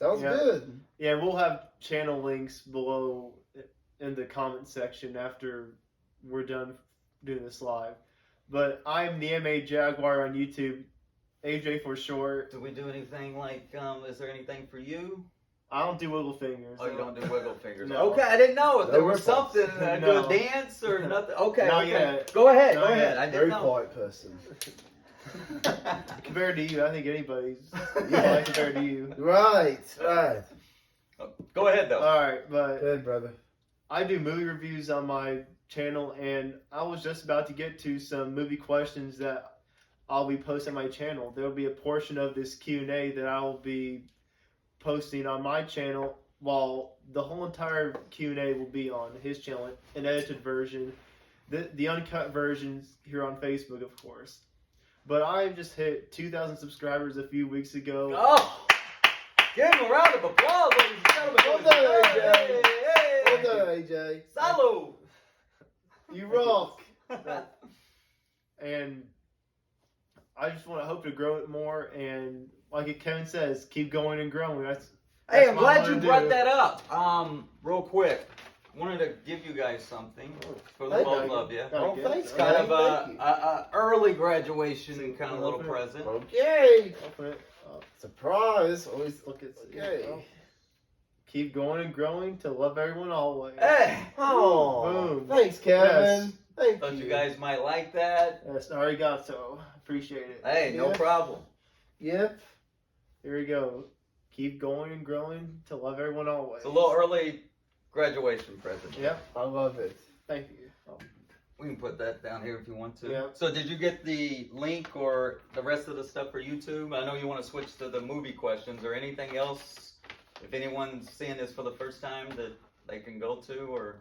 Sounds good. Yeah, we'll have channel links below in the comment section after we're done doing this live. But I'm the MA Jaguar on YouTube, AJ for short. Do we do anything like, is there anything for you? I don't do wiggle fingers. Oh, you don't do wiggle fingers. No. Okay, I didn't know if No there was ripples. something, a No. good dance or nothing. Okay, Not okay. yet. Go ahead, Not go ahead. yet. I Very didn't know. quiet person. Compared to you, I think anybody's Yeah. compared to you. Right. Go ahead, though. Alright, but Good, brother. I do movie reviews on my channel, and I was just about to get to some movie questions that I'll be posting on my channel. There will be a portion of this Q&A that I will be posting on my channel, while the whole entire Q&A will be on his channel, an edited version, the uncut versions here on Facebook, of course. But I just hit 2,000 subscribers a few weeks ago. Oh! Give him a round of applause, ladies and gentlemen. Well done, AJ. Hey, hey. Well done, AJ. Salud! You rock. And I just want to hope to grow it more, and like Kevin says, keep going and growing. Hey, I'm what I glad you wanna brought do. that up. Real quick, wanted to give you guys something for the Thank both you. of you. Oh, thanks, Kind guys. of Thank you. a early graduation kind of little Open it. present. Okay. Open it up. Surprise. Always Look at okay. Keep going and growing to love everyone always. Hey, Oh, Boom. thanks, Kevin. Yes. Thank thought you. you guys might like that. Yes, arigato. Appreciate it. Hey, no Yeah. problem. Yep. Here we go. Keep going and growing to love everyone always. It's a little early graduation present. Yep. I love it. Thank you. We can put that down here if you want to. Yeah. So did you get the link or the rest of the stuff for YouTube? I know you want to switch to the movie questions or anything else. If anyone's seeing this for the first time that they can go to, or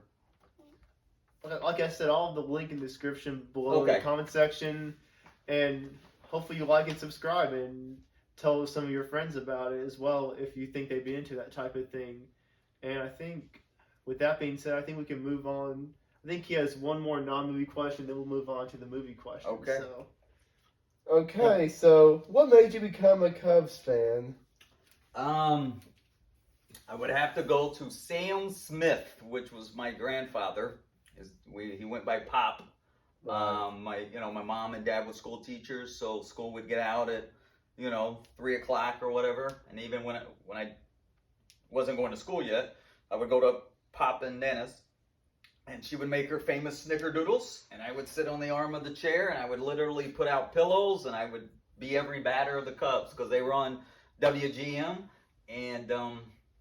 Like I said, I'll have the link in the description below in Okay. the comment section. And hopefully you like and subscribe and tell some of your friends about it as well if you think they'd be into that type of thing. And I think with that being said, I think we can move on. I think he has one more non-movie question, then we'll move on to the movie question. Okay. So, Okay, so what made you become a Cubs fan? I would have to go to Sam Smith, which was my grandfather. He went by Pop. My mom and dad were school teachers, so school would get out at 3:00 or whatever. And even when I wasn't going to school yet, I would go to Pop and Nana's, and she would make her famous snickerdoodles, and I would sit on the arm of the chair, and I would literally put out pillows, and I would be every batter of the Cubs because they were on WGM, and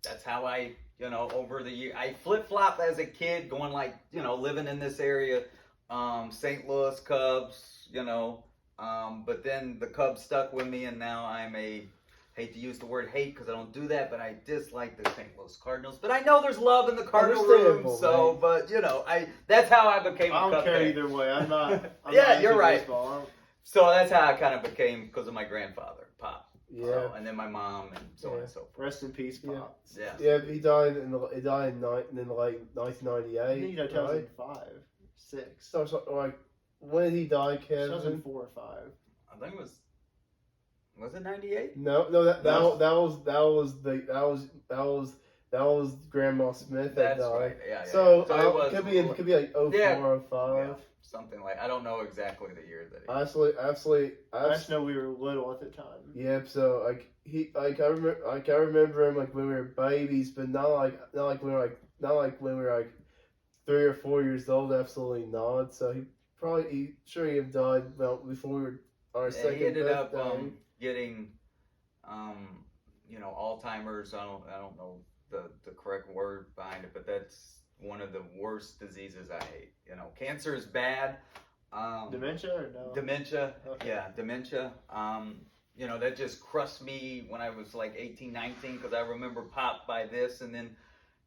that's how I, over the year, I flip-flopped as a kid, going living in this area, St. Louis Cubs, but then the Cubs stuck with me, and now I'm hate to use the word hate because I don't do that, but I dislike the St. Louis Cardinals. But I know there's love in the Cardinal room, so, man. but, that's how I became a I don't Cub care fan. either way. I'm not. Yeah, not you're into right. baseball. I don't- So that's how I kind of became, because of my grandfather, Pop. Yeah. And then my mom, and so on and so forth. Rest in peace, Pop. Yeah. Yeah, he died in the late 1998. I think he died right? 2005, 6, So, like, when did he die, Kevin? 2004 or 5. I think it was it 98? No, that was Grandma Smith that That's died. right. Yeah. So, it was, it could be like 04, Yeah. 05. yeah, something like, I don't know exactly the year that he Absolutely. I just know we were little at the time. Yep. So I remember him like when we were babies, but not like when we were like 3 or 4 years old. Absolutely not. So he have died before we were our second he ended up birthday. getting, Alzheimer's. I don't know the correct word behind it, but that's one of the worst diseases I hate. Cancer is bad. Dementia or no? Dementia. Okay. Yeah, dementia. That just crushed me when I was like 18, 19, because I remember Pop by this, and then,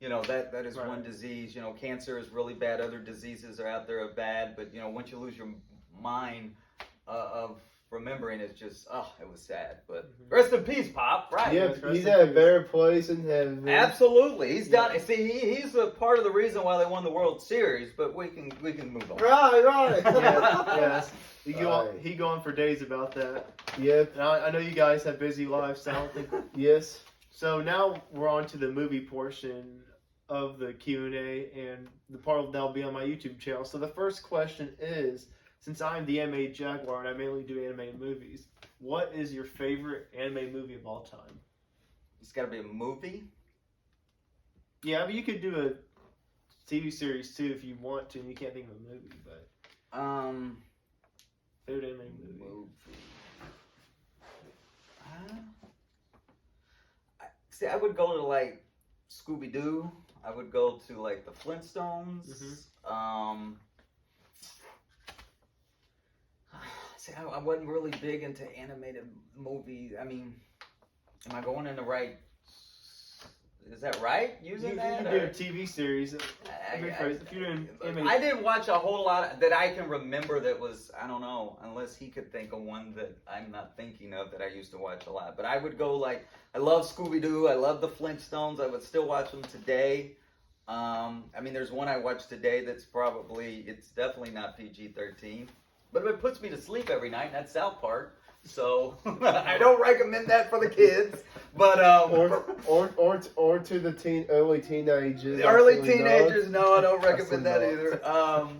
that is Right. one disease. Cancer is really bad. Other diseases are out there are bad, but, once you lose your mind of remembering, it's just, it was sad. But rest in peace, Pop, right? Yeah, rest he's in at a peace. better place in heaven. Absolutely. He's done. See, he's a part of the reason why they won the World Series, but we can move on. Right. Yes. He go on for days about that. Yep. And I know you guys have busy lives, so I don't think. Yes. So now we're on to the movie portion of the Q&A, and the part that'll be on my YouTube channel. So the first question is, since I'm the anime Jaguar and I mainly do animated movies, what is your favorite anime movie of all time? It's got to be a movie. Yeah, I mean, you could do a TV series too if you want to, and you can't think of a movie, but favorite anime movie. See, I would go to like Scooby Doo. I would go to like the Flintstones. See, I wasn't really big into animated movies. I mean, am I going in the right? Is that right? Using that? You could do a TV series. If you're in animated, I didn't watch a whole lot that I can remember that was, I don't know, unless he could think of one that I'm not thinking of that I used to watch a lot. But I would go like, I love Scooby-Doo, I love the Flintstones, I would still watch them today. I mean, there's one I watched today that's it's definitely not PG-13. But it puts me to sleep every night, and that's South Park. So I don't recommend that for the kids, but or to the early teenagers. Early teenagers, no, I don't recommend that either.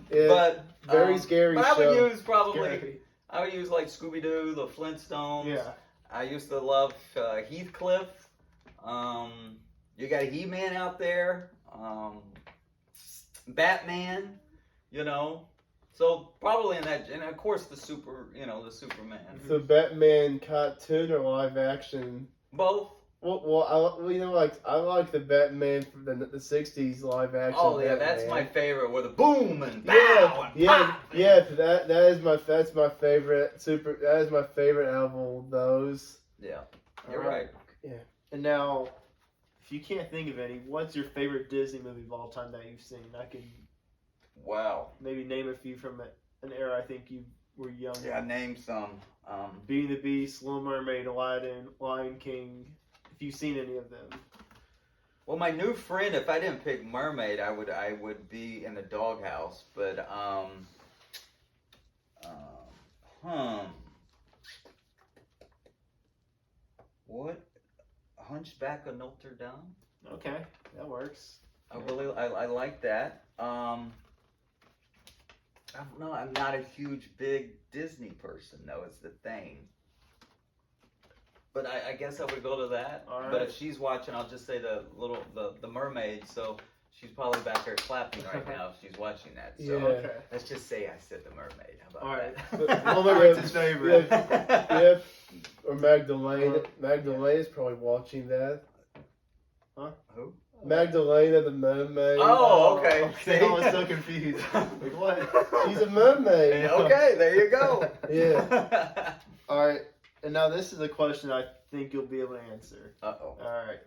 But very scary. But I would show. use probably Scary. I would use like Scooby Doo, the Flintstones. Yeah. I used to love Heathcliff. You got He-Man out there. Batman. You know. So probably in that, and of course the Superman. The Batman cartoon or live action? Both. Well, I like the Batman from the '60s live action. Oh yeah, Batman. that's my favorite. Where the boom and pow and pop. That's my favorite That is my favorite out of all those. Yeah, you're All right. Yeah. And now, if you can't think of any, what's your favorite Disney movie of all time that you've seen? I can Wow. maybe name a few from an era I think you were young. Yeah, name some. Beauty and the Beast, Little Mermaid, Aladdin, Lion King. If you've seen any of them. Well, my new friend, if I didn't pick Mermaid, I would be in the doghouse. But what? Hunchback of Notre Dame. Okay, that works. I like that. I don't know. I'm not a huge big Disney person, though. Is the thing. But I guess I would go to that. All right. But if she's watching, I'll just say the Mermaid. So she's probably back there clapping right now if she's watching that. So Yeah. Okay. let's just say I said the Mermaid. How about All right. that? Little Mermaid's his favorite. Yeah. Or Magdalena. Magdalena's probably watching that. Who? Magdalena the mermaid. Oh, okay. See, I was so confused. Like, what? She's a mermaid. Hey, okay, there you go. Yeah. All right. And now this is a question I think you'll be able to answer. Uh-oh. All right.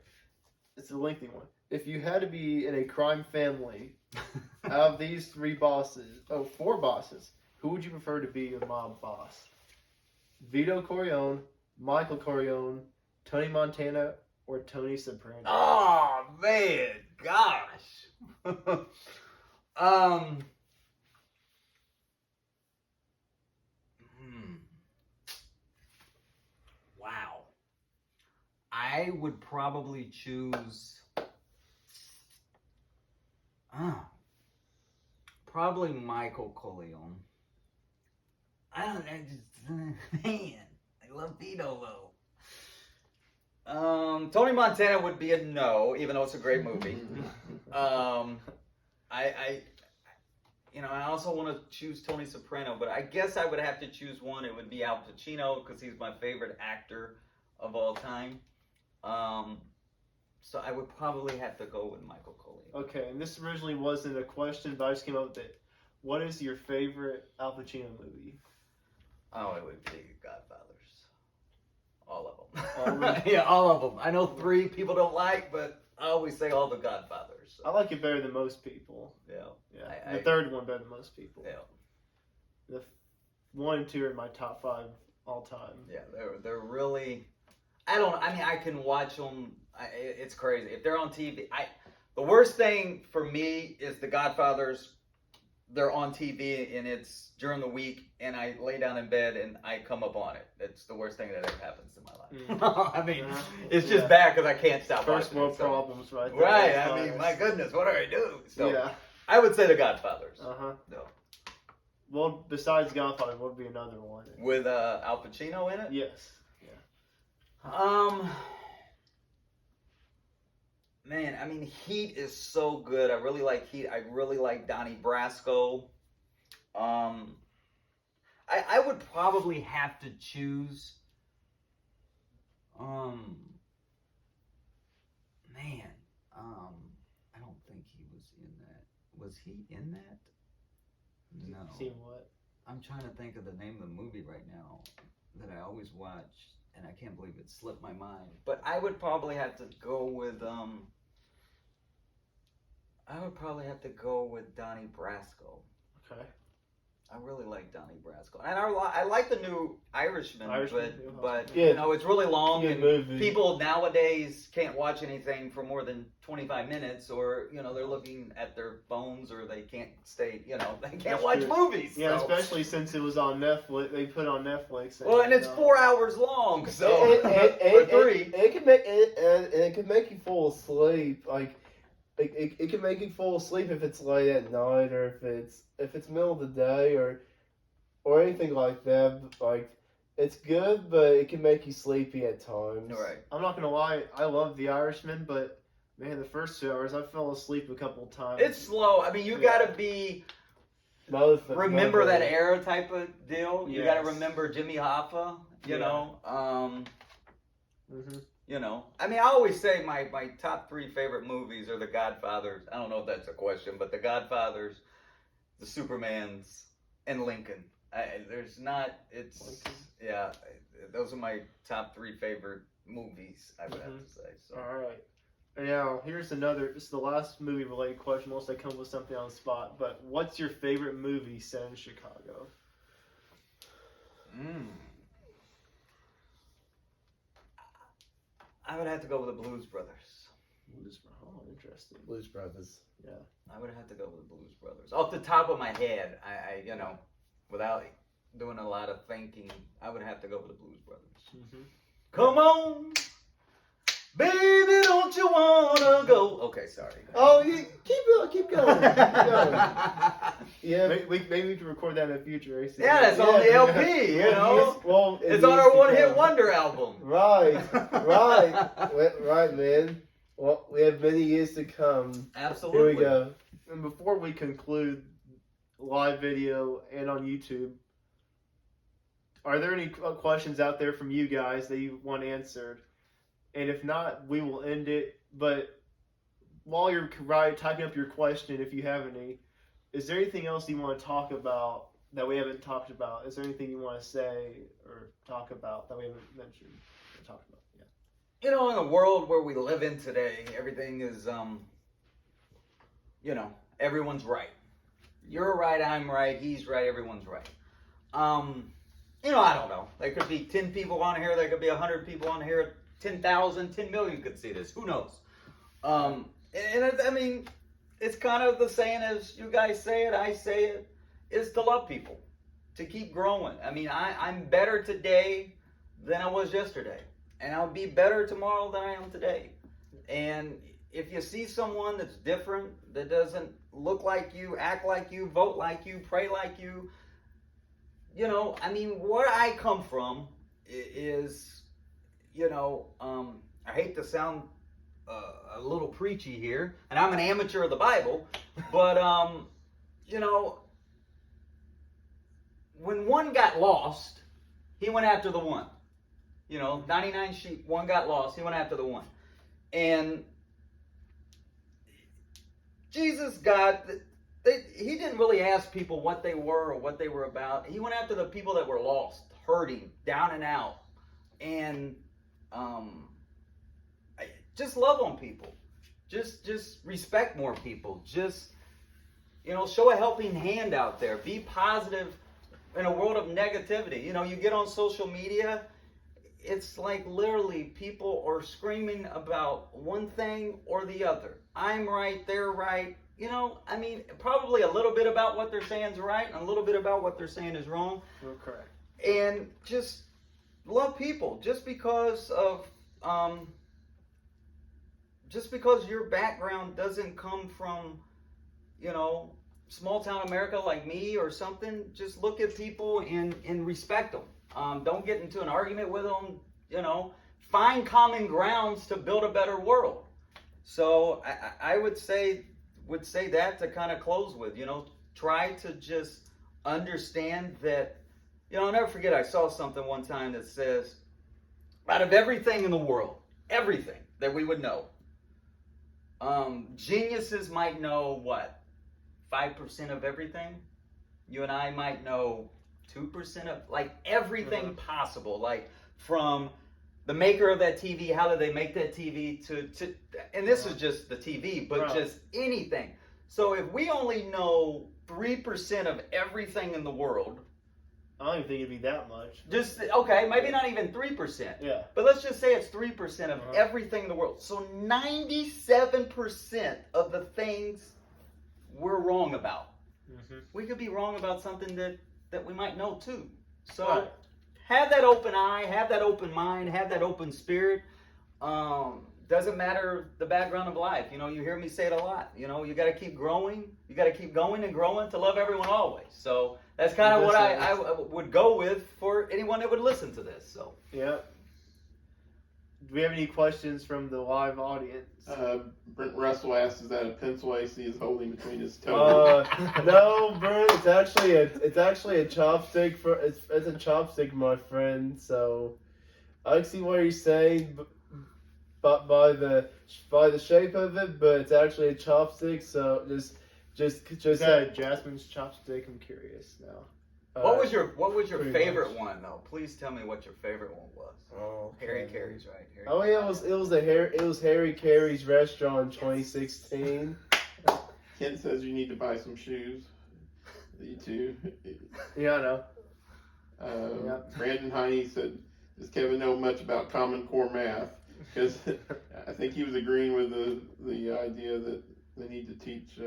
It's a lengthy one. If you had to be in a crime family, out of these four bosses, who would you prefer to be your mob boss? Vito Corleone, Michael Corleone, Tony Montana, or Tony Soprano? Oh man, gosh. Wow. I would probably choose. Probably Michael Corleone. I don't know, man. I love Vito though. Tony Montana would be a no, even though it's a great movie. I also want to choose Tony Soprano, but I guess I would have to choose one. It would be Al Pacino because he's my favorite actor of all time. So I would probably have to go with Michael Corleone. Okay, and this originally wasn't a question, but I just came up with it. What is your favorite Al Pacino movie? Oh, it would be Godfathers. All of them. All of them? Yeah, all of them. I know 3 people don't like, but I always say all the Godfathers. I like it better than most people. Yeah. Yeah, the third one better than most people. Yeah. The 1 and 2 are my top 5 all time. Yeah, they're really. I can watch them. It's crazy if they're on TV. The worst thing for me is the Godfathers they're on TV and it's during the week and I lay down in bed and I come up on it. It's the worst thing that ever happens in my life. I mean, it's just bad because I can't stop First watching world it, so. problems, right there. Right. I mean, my goodness, what do I do? So Yeah. I would say The Godfathers. No. Well, besides Godfather, what would be another one? With Al Pacino in it? Yes. Man, I mean, Heat is so good. I really like Heat. I really like Donnie Brasco. I would probably have to choose. I don't think he was in that. Was he in that? No. Seen what? I'm trying to think of the name of the movie right now that I always watch, and I can't believe it slipped my mind. But I would probably have to go with Donnie Brasco. Okay. I really like Donnie Brasco, and I like the new Irishman, but yeah, you know, it's really long, and movie. people nowadays can't watch anything for more than 25 minutes, or you know, they're looking at their phones, or they can't stay, you know, they can't That's watch true. movies. Yeah, so. especially since it was on Netflix. They put it on Netflix. Well, and it's 4 hours long, so or 3. It can make it can make you fall asleep. Like it can make you fall asleep if it's late at night, or if it's middle of the day, or anything like that. Like it's good, but it can make you sleepy at times. Right. I'm not gonna lie, I love The Irishman, but man, the first 2 hours I fell asleep a couple times. It's slow. I mean, you gotta be remember that era type of deal. You gotta remember Jimmy Hoffa. You know. You know, I mean, I always say my top 3 favorite movies are The Godfathers. I don't know if that's a question, but The Godfathers, The Supermans, and Lincoln. Those are my top 3 favorite movies, I would have to say. So. All right. Now, here's another, this is the last movie related question, unless I come up with something on the spot, but what's your favorite movie set in Chicago? I would have to go with the Blues Brothers. Oh, interesting. Blues Brothers. Yeah. I would have to go with the Blues Brothers. Off the top of my head, I you know, without doing a lot of thinking, I would have to go with the Blues Brothers. Come on, baby, don't you wanna go? Okay, sorry. Oh, you keep going. Yeah, Maybe we can record that in the future. Yeah, that's on the LP, you know. Well, it's on our one-hit wonder album. Right, man. Well, we have many years to come. Absolutely. Here we go. And before we conclude live video and on YouTube, are there any questions out there from you guys that you want answered? And if not, we will end it. But while you're typing up your question, if you have any, is there anything else you want to talk about that we haven't talked about? Is there anything you want to say or talk about that we haven't mentioned or talked about? Yeah. You know, in the world where we live in today, everything is, you know, everyone's right. You're right, I'm right, he's right, everyone's right. You know, I don't know. There could be 10 people on here, there could be 100 people on here, 10,000, 10 million could see this. Who knows? I mean, it's kind of the saying as you guys say it, I say it, is to love people, to keep growing. I mean, I'm better today than I was yesterday. And I'll be better tomorrow than I am today. And if you see someone that's different, that doesn't look like you, act like you, vote like you, pray like you, you know, I mean, where I come from is, you know, I hate to sound a little preachy here, and I'm an amateur of the Bible, but, you know, when one got lost, he went after the one. You know, 99 sheep, one got lost, he went after the one. And Jesus, God, he didn't really ask people what they were or what they were about. He went after the people that were lost, hurting, down and out. And just love on people. Just respect more people. Just, you know, show a helping hand out there. Be positive in a world of negativity. You know, you get on social media, it's like literally people are screaming about one thing or the other. I'm right, they're right. You know, I mean, probably a little bit about what they're saying is right and a little bit about what they're saying is wrong. You're correct. And just love people just because of just because your background doesn't come from, you know, small town America like me or something. Just look at people and respect them. Don't get into an argument with them. You know, find common grounds to build a better world. So I would say that to kind of close with. You know, try to just understand that. You know, I'll never forget. I saw something one time that says, out of everything in the world, everything that we would know, geniuses might know what, 5% of everything. You and I might know 2% of like everything possible, like from the maker of that TV, how did they make that TV to and this is just the TV, but just anything. So if we only know 3% of everything in the world, I don't even think it'd be that much. just okay, maybe not even 3%. Yeah. But let's just say it's 3% of everything in the world. So 97% of the things we're wrong about. We could be wrong about something that we might know too. So have that open eye, have that open mind, have that open spirit. Doesn't matter the background of life. You know, you hear me say it a lot. You know, you got to keep growing. You got to keep going and growing to love everyone always. So that's kind of what I would go with for anyone that would listen to this. So yeah. Do we have any questions from the live audience? Brent Russell asks, "Is that a pencil AC is holding between his toes?" No, Brent. It's actually a chopstick it's a chopstick, my friend. So I see what you're saying, but by the shape of it, but it's actually a chopstick. So just Is that Jasmine's chopstick? I'm curious now. what was your favorite much. one though? Please tell me what your favorite one was. Oh, okay. Harry Carey's, right? Oh yeah, it was Harry Carey's restaurant in 2016. Ken says you need to buy some shoes. You too. Yeah, I know. Brandon Heine said, "Does Kevin know much about Common Core math?" Because I think he was agreeing with the idea that they need to teach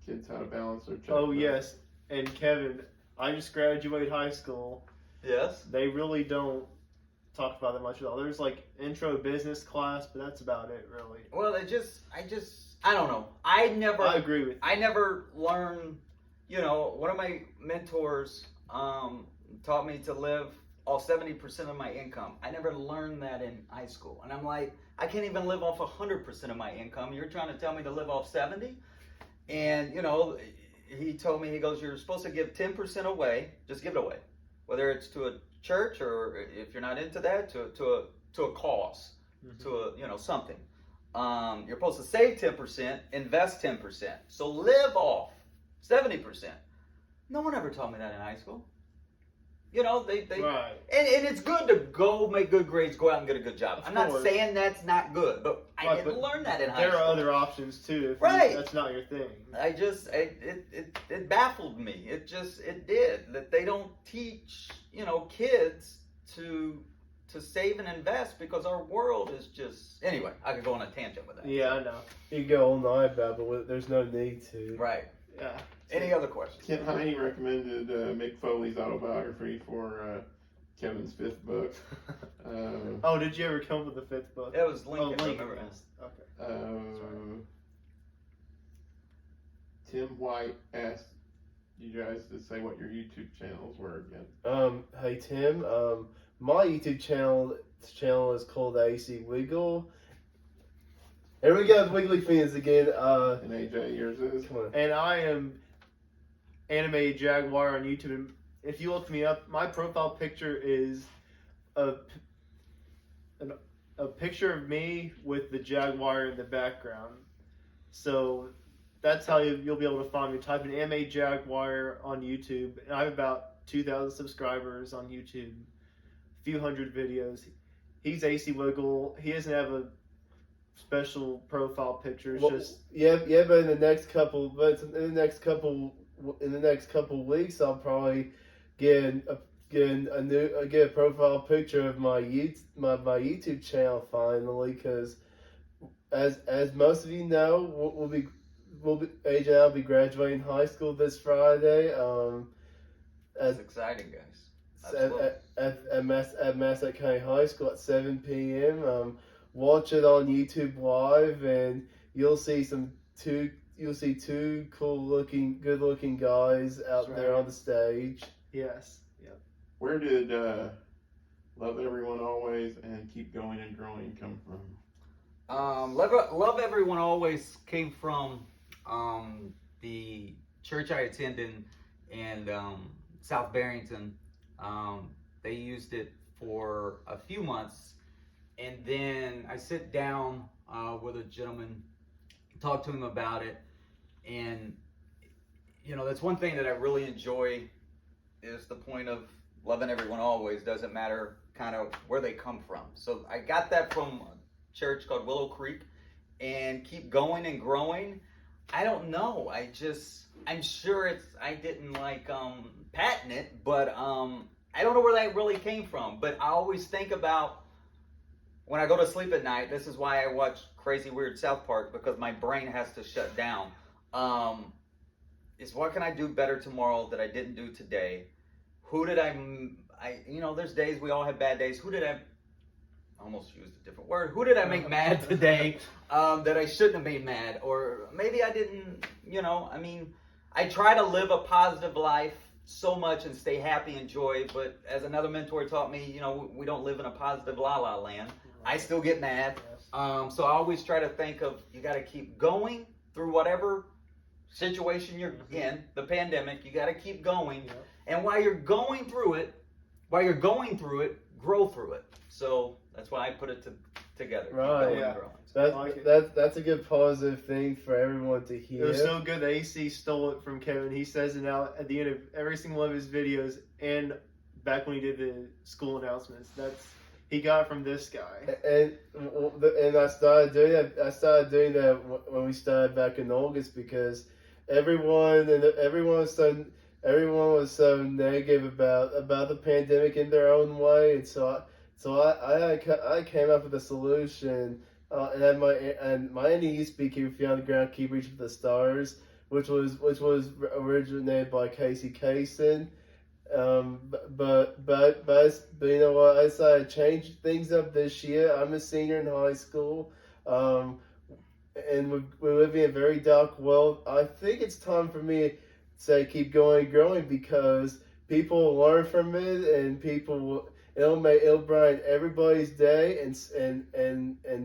kids how to balance their checkbook. Oh yes, and Kevin, I just graduated high school. Yes. They really don't talk about that much at all. There's like intro business class, but that's about it, really. Well, I don't know. I agree with you. I never learned. You know, one of my mentors taught me to live off 70% of my income. I never learned that in high school, and I'm like, I can't even live off 100% of my income. You're trying to tell me to live off 70? And you know, he told me, he goes, you're supposed to give 10% away. Just give it away, whether it's to a church or if you're not into that, to a cause, to a something. You're supposed to save 10%, invest 10%. So live off 70%. No one ever taught me that in high school. You know, they right. And it's good to go make good grades, go out and get a good job. Of I'm course. not saying that's not good, but I didn't learn that in high school. There are other options too. Right. That's not your thing. It baffled me. It did that they don't teach, you know, kids to save and invest because our world is just, anyway, I could go on a tangent with that. Yeah, I know. You can go all night about it, but there's no need to. Right. Yeah. Any other questions? Kent Heine recommended Mick Foley's autobiography for Kevin's 5th book. Oh, did you ever come up with the 5th book? It was Lincoln. Oh, Lincoln. Remember that? Okay. Tim White asked you guys to say what your YouTube channels were again. Hey Tim, my YouTube channel is called AC Wiggle. Here we go, the Wiggly Fans again. And AJ, yours is? Come on. And I am Animated Jaguar on YouTube. And if you look me up, my profile picture is a picture of me with the Jaguar in the background. So that's how you'll be able to find me. Type in Animated Jaguar on YouTube. And I have about 2,000 subscribers on YouTube. A few hundred videos. He's AC Wiggle. He doesn't have a special profile picture. It's just but in the next couple weeks, I'll probably get get a profile picture of my YouTube channel finally, because as most of you know, we'll be AJ and I'll be graduating high school this Friday. That's exciting, guys. At Massac County High School at 7 p.m. Watch it on YouTube Live, and you'll see two good looking guys out That's there right. on the stage. Yes. Yep. Where did Love Everyone Always and Keep Going and Growing come from? Love Everyone Always came from the church I attended in South Barrington. They used it for a few months, and then I sit down with a gentleman, talk to him about it, and that's one thing that I really enjoy is the point of loving everyone always. Doesn't matter kind of where they come from. So I got that from a church called Willow Creek, and Keep Going and Growing. I don't know. I'm sure I didn't patent it, but I don't know where that really came from. But I always think about when I go to sleep at night. This is why I watch Crazy Weird South Park, because my brain has to shut down. Is what can I do better tomorrow that I didn't do today? Who did there's days, we all have bad days. Who did I almost used a different word. Who did I make mad today that I shouldn't have made mad? Or maybe I didn't, I try to live a positive life so much and stay happy and joy, but as another mentor taught me, we don't live in a positive la-la land. I still get mad. So I always try to think of, you got to keep going through whatever situation you're in, the pandemic. You got to keep going. Yep. And while you're going through it, grow through it. So that's why I put it together. Right. Keep going Yeah. and growing. That's a good positive thing for everyone to hear. It was so good that AC stole it from Kevin. He says it now at the end of every single one of his videos, and back when he did the school announcements. He got it from this guy. And I started doing that. I started doing that when we started back in August, because everyone was so negative about the pandemic in their own way, and so I came up with a solution. And my ending used to be "Keep your feet on the ground, keep reaching for the stars," which was originated by Casey Kasem. But you know what? I decided to change things up this year. I'm a senior in high school, and we're living in a very dark world. I think it's time for me to say keep going, growing, because people will learn from it, and it'll brighten everybody's day, and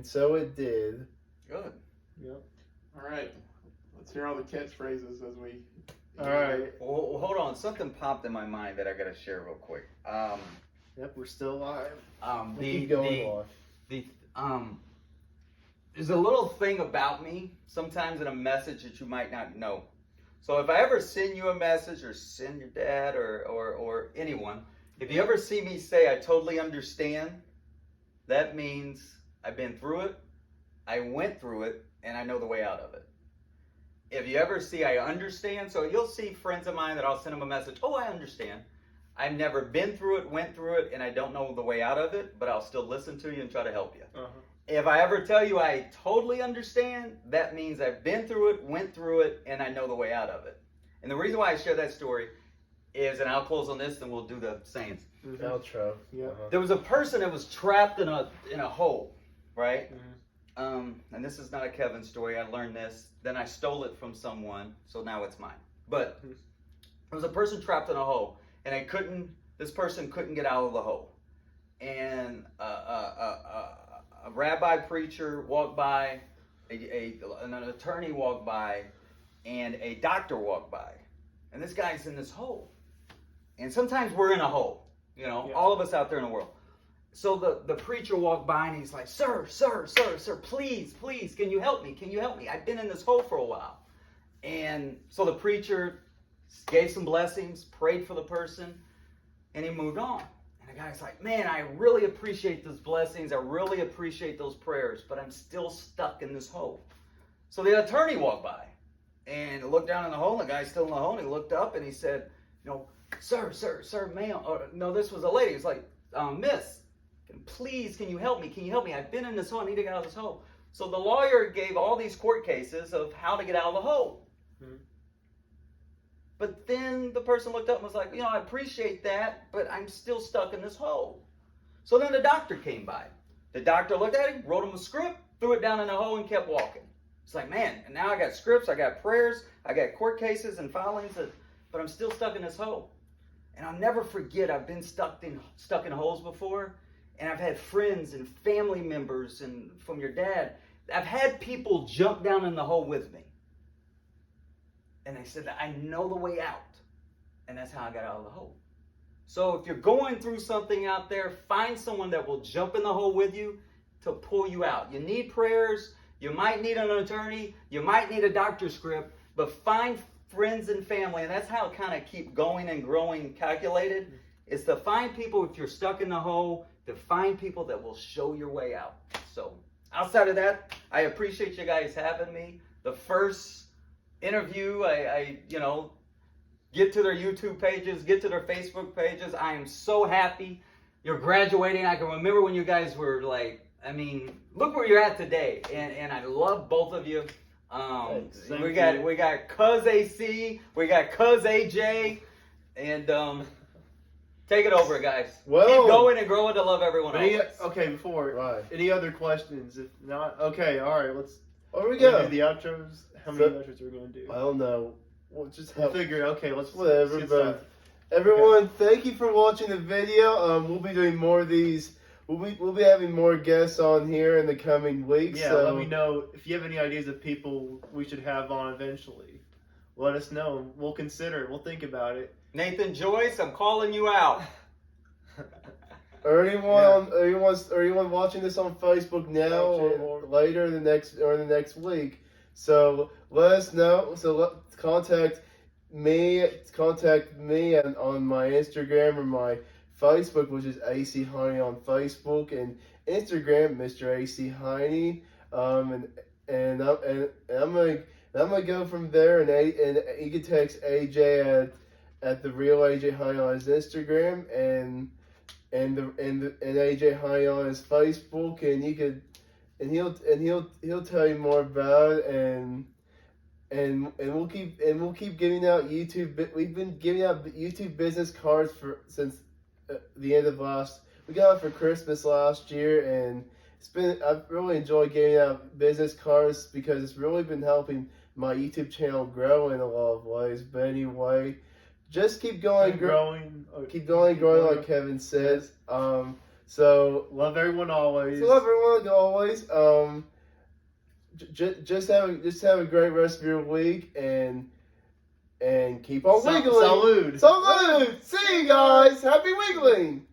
so it did. Good. Yep. All right, let's hear all the catchphrases as we. All right. Well, hold on. Something popped in my mind that I got to share real quick. Yep, we're still alive. Keep going on. There's a little thing about me sometimes in a message that you might not know. So if I ever send you a message, or send your dad or anyone, if you ever see me say I totally understand, that means I've been through it, I went through it, and I know the way out of it. If you ever see I understand, so you'll see friends of mine that I'll send them a message, oh, I understand. I've never been through it, went through it, and I don't know the way out of it, but I'll still listen to you and try to help you. Uh-huh. If I ever tell you I totally understand, that means I've been through it, went through it, and I know the way out of it. And the reason why I share that story is, and I'll close on this, then we'll do the sayings. Mm-hmm. Outro. Yeah. There was a person that was trapped in a hole, right? Mm-hmm. And this is not a Kevin story. I learned this. Then I stole it from someone, so now it's mine. But there was a person trapped in a hole, and this person couldn't get out of the hole. And a rabbi preacher walked by, an attorney walked by, and a doctor walked by. And this guy's in this hole. And sometimes we're in a hole, all of us out there in the world. So the preacher walked by, and he's like, sir, please, can you help me? I've been in this hole for a while. And so the preacher gave some blessings, prayed for the person, and he moved on. And the guy's like, man, I really appreciate those blessings. I really appreciate those prayers, but I'm still stuck in this hole. So the attorney walked by and looked down in the hole, and the guy's still in the hole, and he looked up and he said, sir, ma'am, or no, this was a lady. It's like, miss, please, can you help me? Can you help me? I've been in this hole. I need to get out of this hole. So the lawyer gave all these court cases of how to get out of the hole. Mm-hmm. But then the person looked up and was like, I appreciate that, but I'm still stuck in this hole. So then the doctor came by. The doctor looked at him, wrote him a script, threw it down in the hole, and kept walking. It's like, man, and now I got scripts, I got prayers, I got court cases and filings, but I'm still stuck in this hole. And I'll never forget, I've been stuck in holes before, and I've had friends and family members and from your dad. I've had people jump down in the hole with me. And they said that I know the way out. And that's how I got out of the hole. So if you're going through something out there, find someone that will jump in the hole with you to pull you out. You need prayers. You might need an attorney. You might need a doctor's script. But find friends and family. And that's how it kind of keep going and growing calculated. Is to find people, if you're stuck in the hole, to find people that will show your way out. So outside of that, I appreciate you guys having me. The first interview, I get to their YouTube pages, get to their Facebook pages. I am so happy you're graduating. I can remember when you guys were look where you're at today, and I love both of you. We got Cuz AC, we got Cuz AJ, and take it over, guys. Well, keep going and growing to love everyone else. Okay, before Right. any other questions? If not, okay, all right. Let's. There we Do go. the outros. How many outros are we going to do? I don't know. We'll just We'll have figure. Okay, let's. whatever. get But started. everyone, thank you for watching the video. We'll be doing more of these. We'll be having more guests on here in the coming weeks. Yeah, so let me know if you have any ideas of people we should have on eventually. Let us know. We'll consider it. We'll think about it. Nathan Joyce, I'm calling you out. Or anyone watching this on Facebook now or later in the next week. So let us know. So contact me on my Instagram or my Facebook, which is AC Heine on Facebook, and Instagram, Mr. AC Heine. And I'm gonna go from there, and you can text AJ at the real AJ Heine on his Instagram, and AJ Heine on his Facebook, and he'll tell you more about it, and we'll keep giving out YouTube. We've been giving out YouTube business cards since the end of we got it for Christmas last year, and I've really enjoyed giving out business cards because it's really been helping my YouTube channel grow in a lot of ways. But anyway, just keep going, growing like Kevin says. So love everyone always. Just have a great rest of your week, and keep on wiggling. Salud. Salud. See you guys. Happy wiggling.